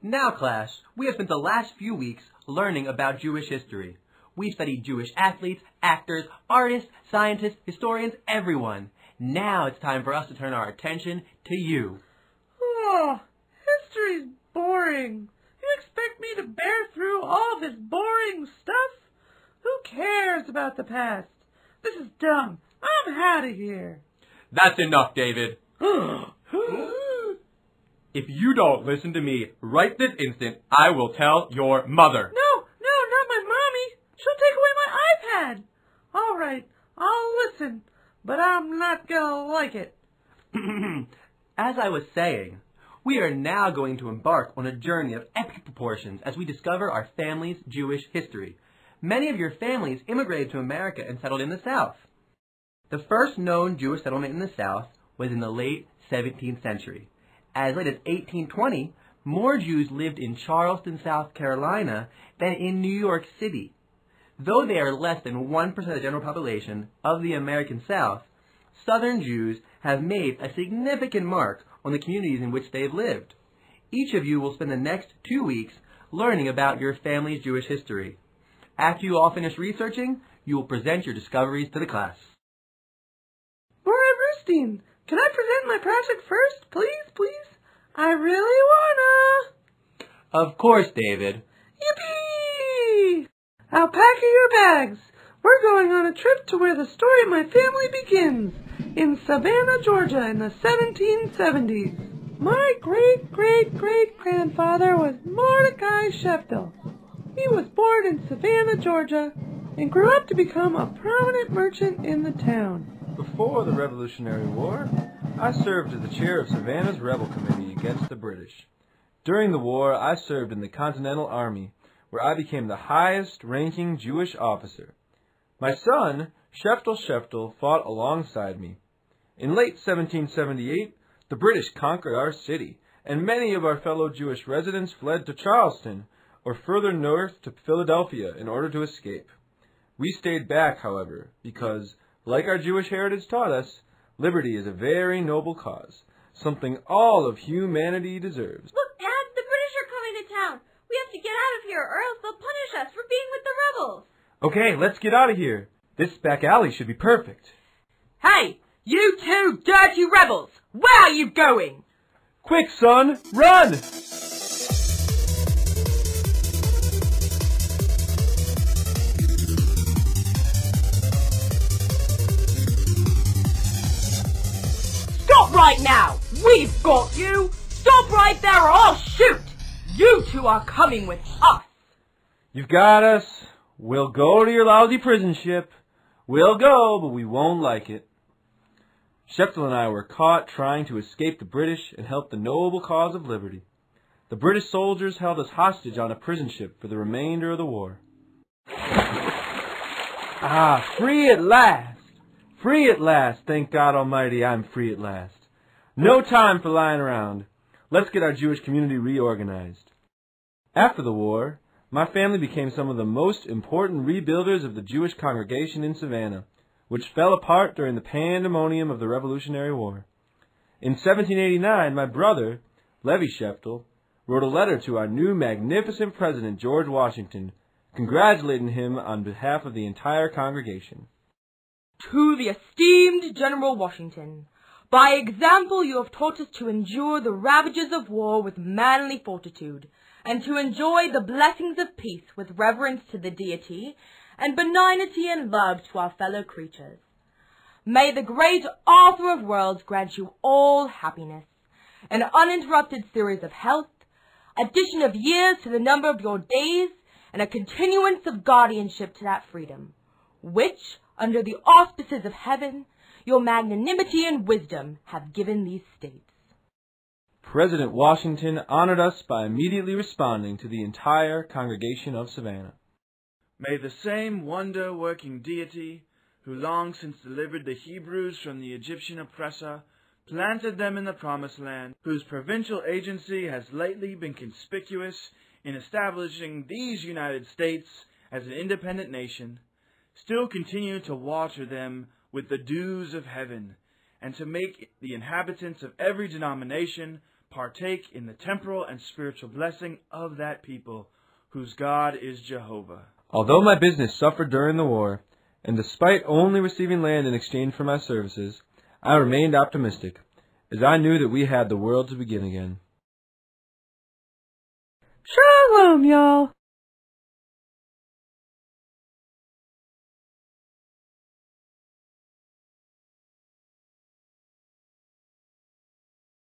Now, class, we have spent the last few weeks learning about Jewish history. We've studied Jewish athletes, actors, artists, scientists, historians, everyone. Now it's time for us to turn our attention to you. Oh, history's boring. You expect me to bear through all this boring stuff? Who cares about the past? This is dumb. I'm out of here. That's enough, David. If you don't listen to me right this instant, I will tell your mother. No, not my mommy. She'll take away my iPad. All right, I'll listen, but I'm not gonna like it. As I was saying, we are now going to embark on a journey of epic proportions as we discover our family's Jewish history. Many of your families immigrated to America and settled in the South. The first known Jewish settlement in the South was in the late 17th century. As late as 1820, more Jews lived in Charleston, South Carolina than in New York City. Though they are less than 1% of the general population of the American South, Southern Jews have made a significant mark on the communities in which they have lived. Each of you will spend the next 2 weeks learning about your family's Jewish history. After you all finish researching, you will present your discoveries to the class. Laura Brustein, can I present my project first, please? I really wanna. Of course, David. Yippee! Alpaca your bags. We're going on a trip to where the story of my family begins, in Savannah, Georgia, in the 1770s. My great-great-great-grandfather was Mordecai Sheftel. He was born in Savannah, Georgia, and grew up to become a prominent merchant in the town. Before the Revolutionary War, I served as the chair of Savannah's rebel committee against the British. During the war, I served in the Continental Army, where I became the highest-ranking Jewish officer. My son, Sheftel, fought alongside me. In late 1778, the British conquered our city, and many of our fellow Jewish residents fled to Charleston, or further north to Philadelphia, in order to escape. We stayed back, however, because, like our Jewish heritage taught us, liberty is a very noble cause, something all of humanity deserves. Look, Dad, the British are coming to town. We have to get out of here, or else they'll punish us for being with the rebels. Okay, let's get out of here. This back alley should be perfect. Hey, you two dirty rebels! Where are you going? Quick, son, run! Stop right now! We've got you! Stop right there or I'll shoot! You two are coming with us! You've got us. We'll go to your lousy prison ship. We'll go, but we won't like it. Sheftel and I were caught trying to escape the British and help the noble cause of liberty. The British soldiers held us hostage on a prison ship for the remainder of the war. Free at last! Free at last! Thank God Almighty, I'm free at last. No time for lying around. Let's get our Jewish community reorganized. After the war, my family became some of the most important rebuilders of the Jewish congregation in Savannah, which fell apart during the pandemonium of the Revolutionary War. In 1789, my brother, Levi Sheftel, wrote a letter to our new magnificent President, George Washington, congratulating him on behalf of the entire congregation. To the esteemed General Washington, by example you have taught us to endure the ravages of war with manly fortitude, and to enjoy the blessings of peace with reverence to the deity, and benignity and love to our fellow creatures. May the great Author of worlds grant you all happiness, an uninterrupted series of health, addition of years to the number of your days, and a continuance of guardianship to that freedom, which, under the auspices of heaven, your magnanimity and wisdom have given these states. President Washington honored us by immediately responding to the entire congregation of Savannah. May the same wonder-working deity, who long since delivered the Hebrews from the Egyptian oppressor, planted them in the Promised Land, whose provincial agency has lately been conspicuous in establishing these United States as an independent nation, still continue to water them with the dews of heaven, and to make the inhabitants of every denomination partake in the temporal and spiritual blessing of that people, whose God is Jehovah. Although my business suffered during the war, and despite only receiving land in exchange for my services, I remained optimistic, as I knew that we had the world to begin again. Shalom, y'all.